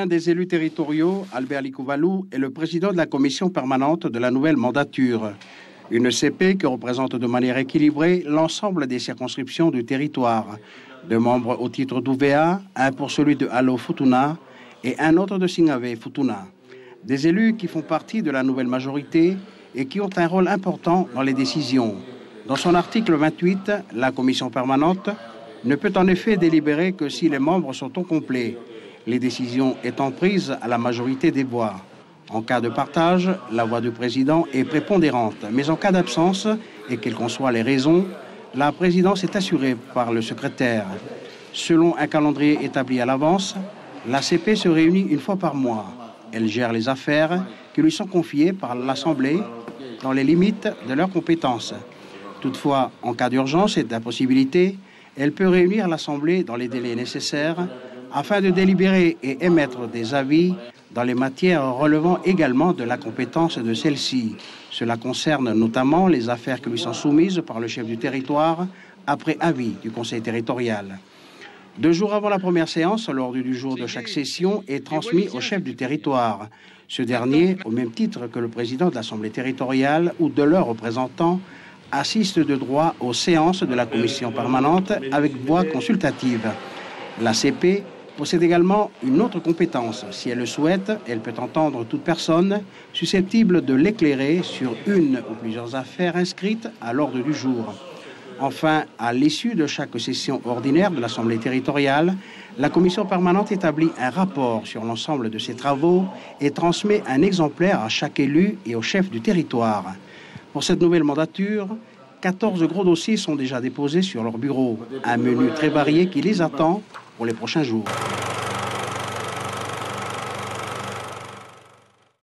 L'un des élus territoriaux, Albert Likouvalou, est le président de la commission permanente de la nouvelle mandature. Une CP qui représente de manière équilibrée l'ensemble des circonscriptions du territoire. 2 membres au titre d'Ouvéa, un pour celui de Halo-Futuna et un autre de Singave-Futuna. Des élus qui font partie de la nouvelle majorité et qui ont un rôle important dans les décisions. Dans son article 28, la commission permanente ne peut en effet délibérer que si les membres sont au complet, les décisions étant prises à la majorité des voix. En cas de partage, la voix du président est prépondérante, mais en cas d'absence, et quelles qu'en soient les raisons, la présidence est assurée par le secrétaire. Selon un calendrier établi à l'avance, la CP se réunit 1 fois par mois. Elle gère les affaires qui lui sont confiées par l'Assemblée dans les limites de leurs compétences. Toutefois, en cas d'urgence et d'impossibilité, elle peut réunir l'Assemblée dans les délais nécessaires afin de délibérer et émettre des avis dans les matières relevant également de la compétence de celle-ci. Cela concerne notamment les affaires qui lui sont soumises par le chef du territoire après avis du conseil territorial. 2 jours avant la première séance, l'ordre du jour de chaque session est transmis au chef du territoire. Ce dernier, au même titre que le président de l'Assemblée territoriale ou de leurs représentants, assiste de droit aux séances de la commission permanente avec voix consultative. La CP possède également une autre compétence. Si elle le souhaite, elle peut entendre toute personne susceptible de l'éclairer sur une ou plusieurs affaires inscrites à l'ordre du jour. Enfin, à l'issue de chaque session ordinaire de l'Assemblée territoriale, la commission permanente établit un rapport sur l'ensemble de ses travaux et transmet un exemplaire à chaque élu et au chef du territoire. Pour cette nouvelle mandature, 14 gros dossiers sont déjà déposés sur leur bureau. Un menu très varié qui les attend pour les prochains jours.